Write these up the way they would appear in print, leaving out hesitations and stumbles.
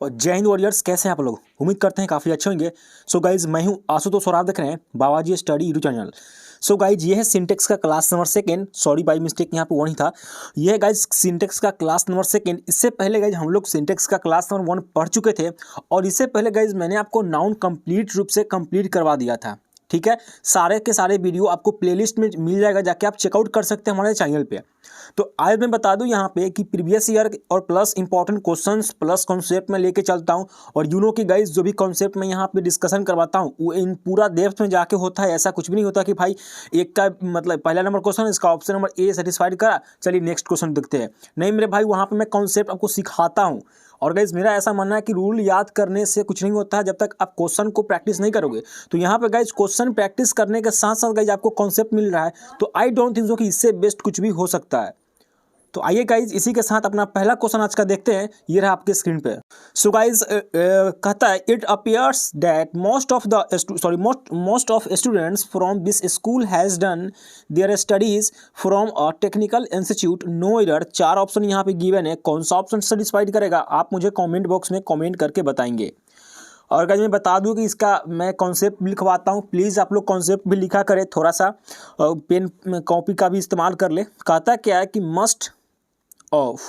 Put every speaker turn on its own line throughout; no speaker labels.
और जय हिंद वॉरियर्स, कैसे हैं आप लोग। उम्मीद करते हैं काफ़ी अच्छे होंगे। सो गाइज, मैं हूं आशुतोष और आप देख रहे हैं बाबाजी study YouTube channel. So guys, ये है सिंटेक्स का class number second. Sorry by mistake, यहाँ पे वन ही था। ये है गाइज सिंटेक्स का क्लास नंबर सेकेंड। इससे पहले गाइज हम लोग सिंटेक्स का क्लास नंबर वन पढ़ चुके थे, और इससे पहले गाइज मैंने आपको नाउन कंप्लीट रूप से कंप्लीट करवा दिया था। ठीक है, सारे के सारे वीडियो आपको प्लेलिस्ट में मिल जाएगा, जाके आप चेकआउट कर सकते हैं हमारे चैनल पे। तो आज मैं बता दूं यहाँ पे कि प्रीवियस ईयर और plus important questions plus concept में लेके चलता हूँ। और की गाइज जो भी कॉन्सेप्ट मैं यहाँ पे डिस्कशन करवाता हूँ वो इन पूरा डेप्थ में जाके होता है। ऐसा कुछ भी नहीं होता कि भाई एक का मतलब पहला नंबर क्वेश्चन, इसका ऑप्शन नंबर ए सेटिस्फाइड करा, चलिए नेक्स्ट क्वेश्चन देखते हैं। नहीं मेरे भाई, वहाँ पर मैं कॉन्सेप्ट आपको सिखाता हूँ। और गाइज मेरा ऐसा मानना है कि रूल याद करने से कुछ नहीं होता है जब तक आप क्वेश्चन को प्रैक्टिस नहीं करोगे। तो यहाँ पे गाइज क्वेश्चन प्रैक्टिस करने के साथ साथ गाइज आपको कॉन्सेप्ट मिल रहा है, तो आई डोंट थिंक सो कि इससे बेस्ट कुछ भी हो सकता है। तो आइए गाइज इसी के साथ अपना पहला क्वेश्चन आज का देखते हैं। ये रहा आपके स्क्रीन पे। सो गाइज कहता है, it appears that most of students from this school has done their studies from a technical institute, no error. चार ऑप्शन यहाँ पे गिवन है, कौन सा ऑप्शन सेटिस्फाइड करेगा आप मुझे कमेंट बॉक्स में कमेंट करके बताएंगे। और गाइज मैं बता दूं कि इसका मैं कॉन्सेप्ट लिखवाता हूं, प्लीज़ आप लोग कॉन्सेप्ट भी लिखा करें, थोड़ा सा पेन कॉपी का भी इस्तेमाल कर ले। कहता क्या है कि must of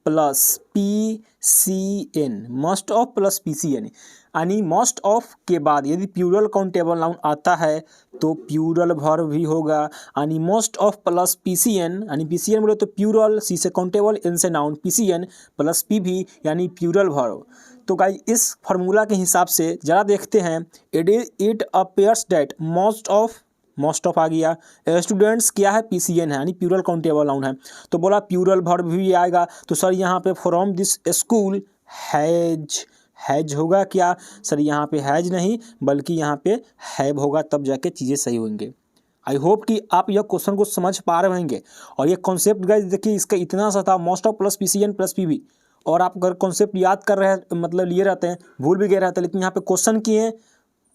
plus P C N, must of plus P C N, यानी मस्ट ऑफ के बाद यदि प्लूरल काउंटेबल नाउन आता है तो प्लूरल वर्ब भी होगा। यानी must of plus P C N, यानी पी सी एन बोले तो प्लूरल, सी से काउंटेबल, एन से noun, P C N plus P भी यानी प्लूरल वर्ब। तो गाइस इस फार्मूला के हिसाब से जरा देखते हैं। It appears that most of आ गया, स्टूडेंट्स क्या है, पीसीएन है यानी प्लूरल काउंटेबल नाउन है, तो बोला प्लूरल वर्ब भी आएगा। तो सर यहाँ पे फ्रॉम दिस स्कूल हैज होगा क्या सर, यहाँ पे हैज नहीं बल्कि यहाँ पे हैव होगा, तब जाके चीज़ें सही होंगे। आई होप कि आप यह क्वेश्चन को समझ पा रहे होंगे। और ये कॉन्सेप्ट गाइस देखिए, इसका इतना सा था, most of plus PCN plus PV. और आप अगर कॉन्सेप्ट याद कर रहे हैं, मतलब लिए रहते हैं, भूल भी गए रहते हैं, लेकिन यहाँ पे क्वेश्चन किए,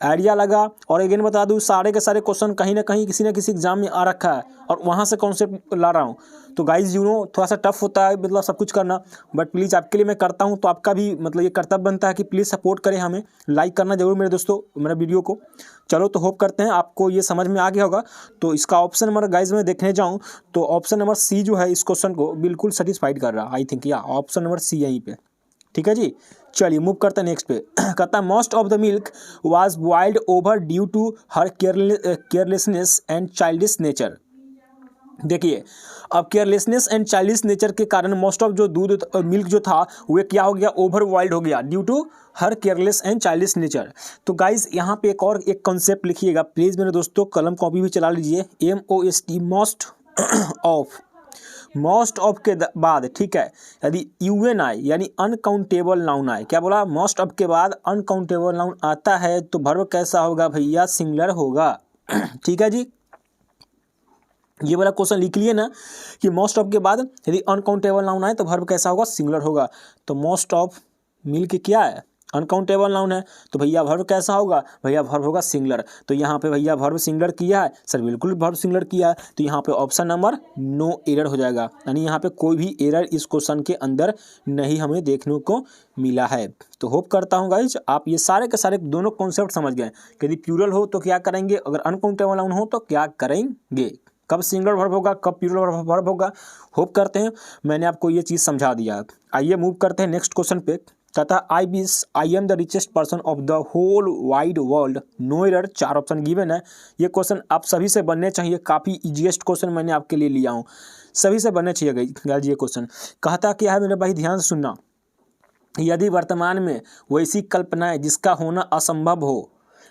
आइडिया लगा। और अगेन बता दूं, सारे के सारे क्वेश्चन कहीं ना कहीं किसी न किसी एग्जाम में आ रखा है, और वहाँ से कॉन्सेप्ट ला रहा हूँ। तो गाइज थोड़ा सा टफ होता है मतलब सब कुछ करना, बट प्लीज़ आपके लिए मैं करता हूँ। तो आपका भी मतलब ये कर्तव्य बनता है कि प्लीज़ सपोर्ट करें हमें, लाइक करना जरूर मेरे दोस्तों मेरा वीडियो को। चलो तो होप करते हैं आपको ये समझ में आ गया होगा। तो इसका ऑप्शन नंबर गाइज मैं देखने जाऊँ तो ऑप्शन नंबर सी जो है इस क्वेश्चन को बिल्कुल सेटिस्फाइड कर रहा है। आई थिंक या ऑप्शन नंबर सी यहीं पे, ठीक है जी। चलिए मूव करते हैं नेक्स्ट पे। कहता है most of the milk was boiled over due to her carelessness and childish nature. देखिए, अब केयरलेसनेस एंड चाइल्डिश नेचर के कारण मोस्ट ऑफ जो दूध मिल्क जो था वो क्या हो गया, ओवर बॉइल्ड हो गया due to her careless and childish nature. तो गाइज यहाँ पे एक कॉन्सेप्ट लिखिएगा प्लीज़ मेरे दोस्तों, कलम कॉपी भी चला लीजिए। MOST मोस्ट ऑफ के बाद, ठीक है, यदि UN आए यानी अनकाउंटेबल नाउन आए, क्या बोला, मोस्ट ऑफ के बाद अनकाउंटेबल नाउन आता है तो वर्ब कैसा होगा भैया, सिंगुलर होगा। ठीक है जी, ये वाला क्वेश्चन लिख लिए ना कि मोस्ट ऑफ के बाद यदि अनकाउंटेबल नाउन आए तो वर्ब कैसा होगा, सिंगुलर होगा। तो मोस्ट ऑफ मिल्क क्या है, अनकाउंटेबल नाउन है, तो भैया वर्ब कैसा होगा, भैया वर्ब होगा सिंगुलर। तो यहाँ पे भैया वर्ब सिंगुलर किया है सर, बिल्कुल वर्ब सिंगुलर किया है, तो यहाँ पे ऑप्शन नंबर नो एरर हो जाएगा। यानी यहाँ पे कोई भी एरर इस क्वेश्चन के अंदर नहीं हमें देखने को मिला है। तो होप करता हूँ गाइज आप ये सारे के सारे दोनों कॉन्सेप्ट समझ गए। यदि प्लूरल हो तो क्या करेंगे, अगर अनकाउंटेबल नाउन हो तो क्या करेंगे, कब सिंगुलर वर्ब होगा, कब प्लूरल वर्ब होगा। होप करते हैं मैंने आपको ये चीज़ समझा दिया। आइए मूव करते हैं नेक्स्ट क्वेश्चन पे। कहता है I am the richest person of the whole wide world, no error. चार ऑप्शन गिवन है। ये क्वेश्चन आप सभी से बनने चाहिए, काफ़ी इजीएस्ट क्वेश्चन मैंने आपके लिए लिया हूँ, सभी से बनने चाहिए गाइस ये क्वेश्चन। कहता क्या है मेरे भाई, ध्यान से सुनना। यदि वर्तमान में वैसी कल्पनाएं जिसका होना असंभव हो,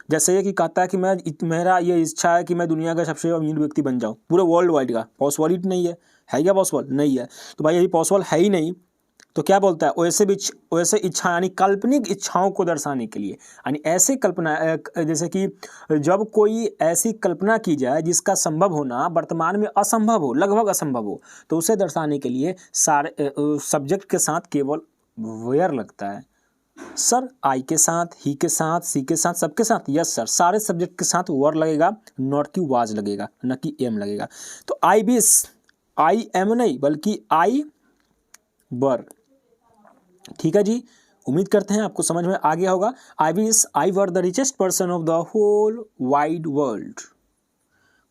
जैसे ये कि कहता है कि मेरा ये इच्छा है कि मैं दुनिया का सबसे अमीर व्यक्ति बन जाऊँ पूरे वर्ल्ड वाइड का, पॉसिबिलिटी नहीं है क्या पॉसिबल नहीं है। तो भाई यदि पॉसिबल है ही नहीं तो क्या बोलता है, वैसे इच्छा यानी काल्पनिक इच्छाओं को दर्शाने के लिए, यानी ऐसे कल्पना, जैसे कि जब कोई ऐसी कल्पना की जाए जिसका संभव होना वर्तमान में असंभव हो, लगभग असंभव हो, तो उसे दर्शाने के लिए सारे सब्जेक्ट के साथ केवल वेयर लगता है। सर आई के साथ, ही के साथ, सी के साथ, सबके साथ, यस सर, सारे सब्जेक्ट के साथ वर लगेगा, नॉट कि वाज लगेगा, न कि एम लगेगा। तो आई एम नहीं बल्कि आई वर, ठीक है जी, उम्मीद करते हैं आपको समझ में आ गया होगा। I were the richest person of the whole wide world.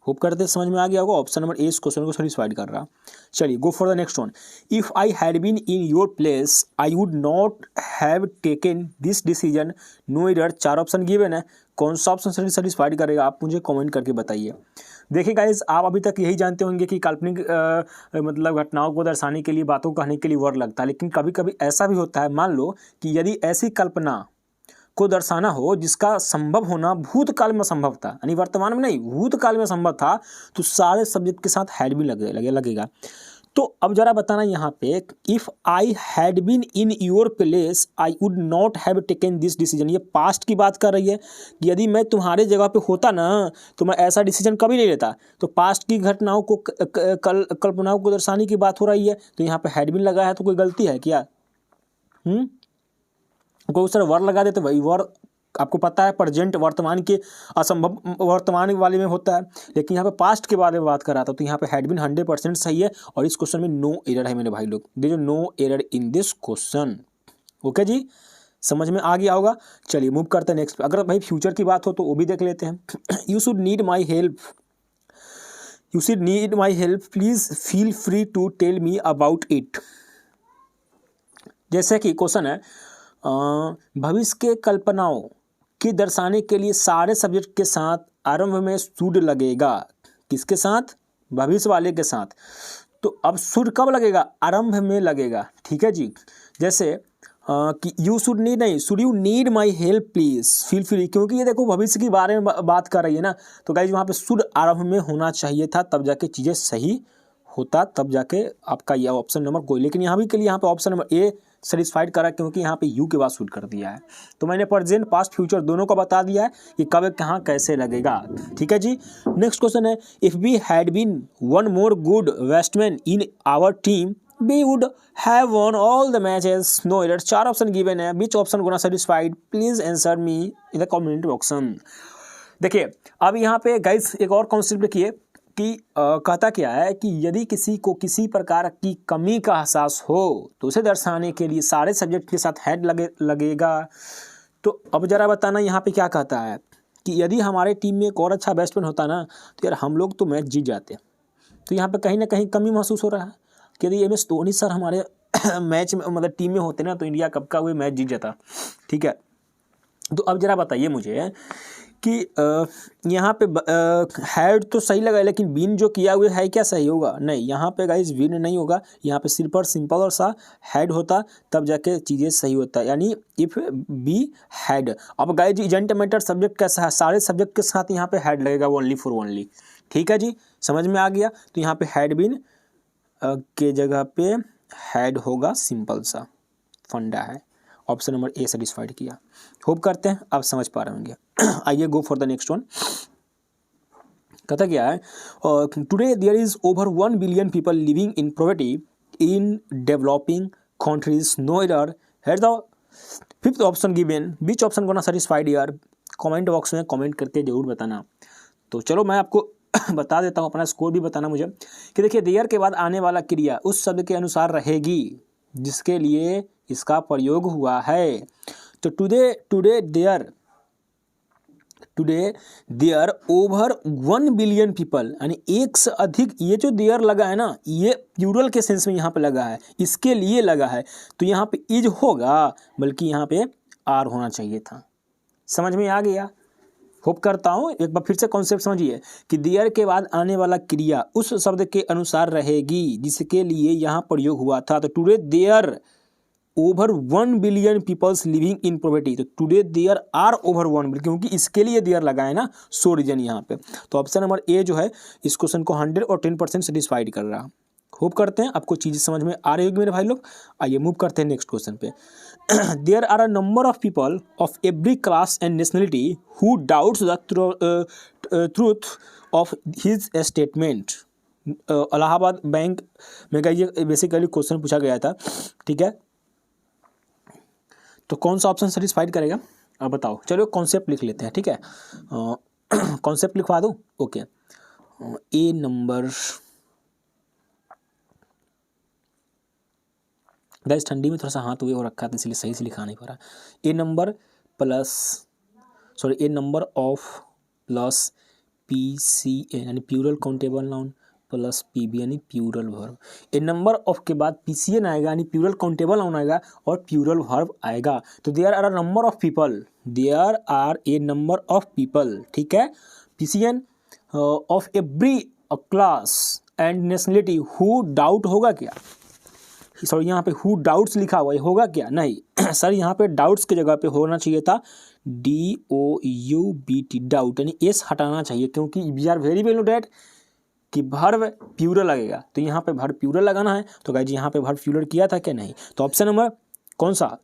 Hope करते समझ में आ गया होगा। ऑप्शन नंबर ए इस क्वेश्चन को सेटिस्फाइड कर रहा। चलिए go for the next one. If I had been in your place I would not have taken this decision, no error. 4 option given है, कौन सा ऑप्शन सेटिस्फाइड करेगा आप मुझे कमेंट करके बताइए। देखिए गाइस, आप अभी तक यही जानते होंगे कि काल्पनिक मतलब घटनाओं को दर्शाने के लिए, बातों को कहने के लिए वर्ड लगता है, लेकिन कभी कभी ऐसा भी होता है, मान लो कि यदि ऐसी कल्पना को दर्शाना हो जिसका संभव होना भूतकाल में संभव था, यानी वर्तमान में नहीं भूतकाल में संभव था, तो सारे सब्जेक्ट के साथ हैड भी लगेगा। तो अब जरा बताना यहाँ पे, if I had been in your place I would not have taken this decision. ये पास्ट की बात कर रही है कि यदि मैं तुम्हारे जगह पे होता ना तो मैं ऐसा डिसीजन कभी नहीं लेता। तो पास्ट की घटनाओं को कल्पनाओं को दर्शाने की बात हो रही है, तो यहाँ पे हैड बीन लगा है, तो कोई गलती है क्या? कोई उस तरह वर्ड लगा देते भाई, वर्ड आपको पता है प्रेजेंट वर्तमान के असंभव वर्तमान वाले में होता है, लेकिन यहाँ पे पास्ट के बारे में बात कर रहा था, तो यहाँ पे हैड बीन 100% सही है और इस क्वेश्चन में नो एरर है मेरे भाई लोग। देखिए no error in this question. Okay जी, समझ में आ गया होगा। चलिए मूव करते हैं नेक्स्ट। अगर भाई फ्यूचर की बात हो तो वो भी देख लेते हैं। You should need my help, please feel free to tell me about it. जैसे कि क्वेश्चन है, भविष्य के कल्पनाओं की दर्शाने के लिए सारे सब्जेक्ट के साथ आरंभ में शुड लगेगा। किसके साथ? भविष्य वाले के साथ। तो अब शुड कब लगेगा? आरंभ में लगेगा। ठीक है जी। जैसे कि यू शुड नीड नहीं, should you need my help please feel free, क्योंकि ये देखो भविष्य के बारे में बात कर रही है ना, तो गाइज वहाँ पे शुड आरंभ में होना चाहिए था, तब जाके चीज़ें सही होता, तब जाके आपका यह ऑप्शन नंबर कोई। लेकिन यहाँ भी के लिए यहाँ पे ऑप्शन नंबर ए सेटिस्फाइड करा, क्योंकि यहाँ पे यू के बाद शूट कर दिया है। तो मैंने प्रेजेंट पास्ट फ्यूचर दोनों को बता दिया है कि कब कहाँ कैसे लगेगा। ठीक है जी। नेक्स्ट क्वेश्चन है, if we had been one more good batsman in our team we would have won all the matches, no errors। 4 option given है, which option gonna satisfied, please answer me in the comment box. देखिए अब यहाँ पे guys एक और concept देखिए कि कहता क्या है कि यदि किसी को किसी प्रकार की कमी का एहसास हो तो उसे दर्शाने के लिए सारे सब्जेक्ट के साथ हैड लगेगा। तो अब जरा बताना यहाँ पे क्या कहता है कि यदि हमारे टीम में एक और अच्छा बैट्समैन होता ना तो यार हम लोग तो मैच जीत जाते। तो यहाँ पे कहीं ना कहीं कमी महसूस हो रहा है कि यदि MS धोनी सर हमारे मैच में मतलब टीम में होते ना तो इंडिया कप का वो मैच जीत जाता। ठीक है, तो अब जरा बताइए मुझे कि यहाँ पे हैड तो सही लगा, लेकिन बीन जो किया हुआ है क्या सही होगा? नहीं, यहाँ पे गाइस बीन नहीं होगा, यहाँ पे सिर्फ और सिंपल और सा हैड होता, तब जाके चीज़ें सही होता, यानी इफ़ बी हैड। अब गाइस इजेंट मैटर सब्जेक्ट कैसा है, सारे सब्जेक्ट के साथ यहाँ पे हैड लगेगा, ओनली फॉर ओनली। ठीक है जी, समझ में आ गया। तो यहाँ पे हैड बीन के जगह पे हैड होगा, सिंपल सा फंडा है। ऑप्शन नंबर ए सेटिस्फाइड किया। होप करते हैं आप समझ पा रहे होंगे। आइए go for the next one. कहता क्या है, today there is over 1 billion people living in poverty in developing countries, no error. Here the 5th option given, which option gonna satisfied यार? कमेंट बॉक्स में कमेंट करके जरूर बताना। तो चलो मैं आपको बता देता हूँ, अपना स्कोर भी बताना मुझे कि देखिए देयर के बाद आने वाला क्रिया उस शब्द के अनुसार रहेगी जिसके लिए इसका प्रयोग हुआ है। तो today there over 1 billion people, यानी एक से अधिक, ये जो देयर लगा है ना ये प्लूरल के सेंस में यहाँ पे लगा है, इसके लिए लगा है, तो यहाँ पे इज होगा, बल्कि यहाँ पे आर होना चाहिए था। समझ में आ गया? होप करता हूँ एक बार फिर से कॉन्सेप्ट समझिए कि देयर के बाद आने वाला क्रिया उस शब्द के अनुसार रहेगी जिसके लिए यहाँ प्रयोग हुआ था। तो today there over 1 billion peoples living in poverty, तो today there are over 1 billion, क्योंकि इसके लिए देयर लगा है ना, सो रीजन यहाँ पे। तो ऑप्शन नंबर ए जो है इस क्वेश्चन को 100 और 10% सेटिस्फाइड कर रहा। होप करते हैं आपको चीज़ें समझ में आ रही होगी मेरे भाई लोग। आइए मूव करते हैं नेक्स्ट क्वेश्चन पे। There are a number of people of every class and nationality who doubts the truth of his statement. Allahabad bank में का ये बेसिकली क्वेश्चन पूछा गया था। ठीक है, तो कौन सा ऑप्शन सेटिस्फाइड करेगा अब बताओ। चलो कॉन्सेप्ट लिख लेते हैं। ठीक है, कॉन्सेप्ट लिखवा दूँ? ओके, ए नंबर गाइस ठंडी में थोड़ा सा हाथ हुए हो रखा था इसलिए सही से लिखा नहीं पा रहा। A number of plus PCN यानी plural countable noun plus PB यानी plural verb. A number of के बाद PCN आएगा यानी प्लूरल काउंटेबल नाउन आएगा और प्लूरल वर्ब आएगा। तो there are a number of people, there are a number of people, ठीक है। PCN of every class and nationality who doubt होगा क्या, सॉरी यहाँ पे हु डाउट्स लिखा हुआ है, होगा क्या, नहीं सर यहाँ पे डाउट्स की जगह पे होना चाहिए था DOUBT डाउट, यानी एस हटाना चाहिए क्योंकि we are very well know that कि वर्ब प्लूरल लगेगा, तो यहाँ पे वर्ब प्लूरल लगाना है। तो गाइस यहाँ पे वर्ब प्लूरल किया था क्या, नहीं। तो ऑप्शन नंबर कौन सा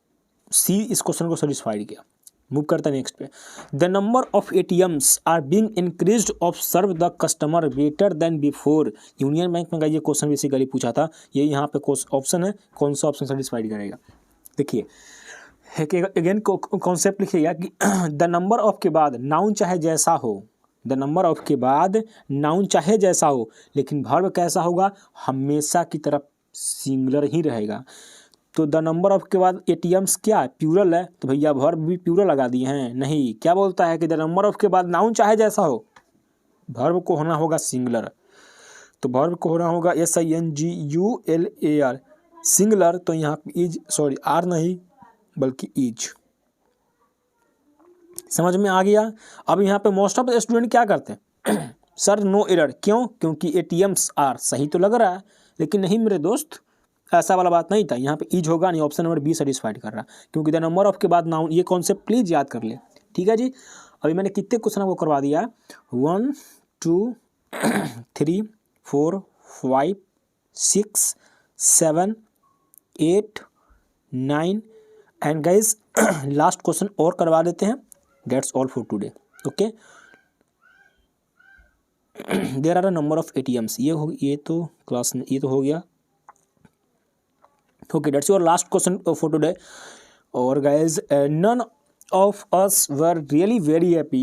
सी इस क्वेश्चन को सेटिस्फाइड किया। मूव करता है नेक्स्ट पे। The number of ATMs are being increased of serve the customer better than before. Union bank में ये क्वेश्चन बेसिकली पूछा था, ये यहाँ पे ऑप्शन है, कौन सा ऑप्शन सेटिस्फाइड करेगा। देखिए अगेन कॉन्सेप्ट लिखिएगा कि द नंबर ऑफ के बाद नाउन चाहे जैसा हो, द नंबर ऑफ के बाद नाउन चाहे जैसा हो, लेकिन वर्ब कैसा होगा, हमेशा की तरफ सिंगुलर ही रहेगा। तो द नंबर ऑफ के बाद ATMs क्या है, प्लूरल है, तो भैया वर्ब भी प्लूरल लगा दिए हैं, नहीं। क्या बोलता है कि द नंबर ऑफ के बाद नाउन चाहे जैसा हो, वर्ब को होना होगा सिंगुलर, तो वर्ब को होना होगा SINGULAR सिंगुलर। तो यहाँ पे इज, सॉरी आर नहीं बल्कि इज, समझ में आ गया। अब यहाँ पे मोस्ट ऑफ द स्टूडेंट क्या करते हैं सर नो एरर, क्यों, क्योंकि ATMs आर सही तो लग रहा है, लेकिन नहीं मेरे दोस्त ऐसा वाला बात नहीं था, यहाँ पे इज होगा नहीं, ऑप्शन नंबर बी सेटिस्फाइड कर रहा, क्योंकि द नंबर ऑफ के बाद नाउन, ये कॉन्सेप्ट प्लीज याद कर ले, ठीक है जी। अभी मैंने कितने क्वेश्चन आपको करवा दिया, 1 2 3 4 5 6 7 8 9 एंड गाइज लास्ट क्वेश्चन और करवा देते हैं, that's all for today, okay. There are a number of ATMs, ये तो क्लास, ये तो हो गया, okay, that's your last question for today. Or guys, none of us were really very happy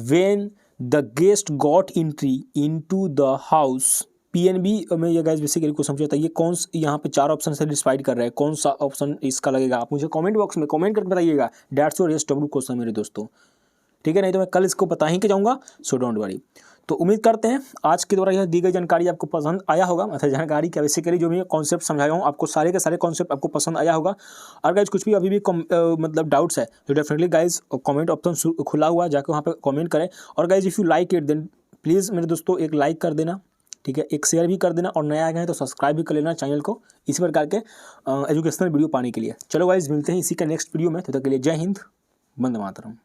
when the guest got entry into the house. PNB में ये guys basically question पूछा था, ये कौन यहाँ पे 4 ऑप्शन से डिसाइड कर रहा है, कौन सा ऑप्शन इसका लगेगा, आप मुझे कमेंट बॉक्स में कमेंट करके बताइएगा। डेट्स योर SW क्वेश्चन मेरे दोस्तों, ठीक है, नहीं तो मैं कल इसको बता ही के जाऊँगा, सो डोंट वरी। तो उम्मीद करते हैं आज के द्वारा यह दी गई जानकारी आपको पसंद आया होगा, मतलब जानकारी क्या बेसिकली जो मैं कॉन्सेप्ट समझाया हूँ आपको, सारे के सारे कॉन्सेप्ट आपको पसंद आया होगा। और गाइज कुछ भी अभी भी मतलब डाउट्स है तो डेफिनेटली गाइज कमेंट ऑप्शन खुला हुआ है, जाकर वहाँ पे कमेंट करें। और guys if you like it then please मेरे दोस्तों एक लाइक कर देना, ठीक है, एक शेयर भी कर देना, और नया आ गए हैं तो सब्सक्राइब भी कर लेना चैनल को इसी प्रकार के एजुकेशनल वीडियो पाने के लिए। चलो गाइज मिलते हैं इसी का नेक्स्ट वीडियो में, तब तक के लिए जय हिंद, वंदे मातरम।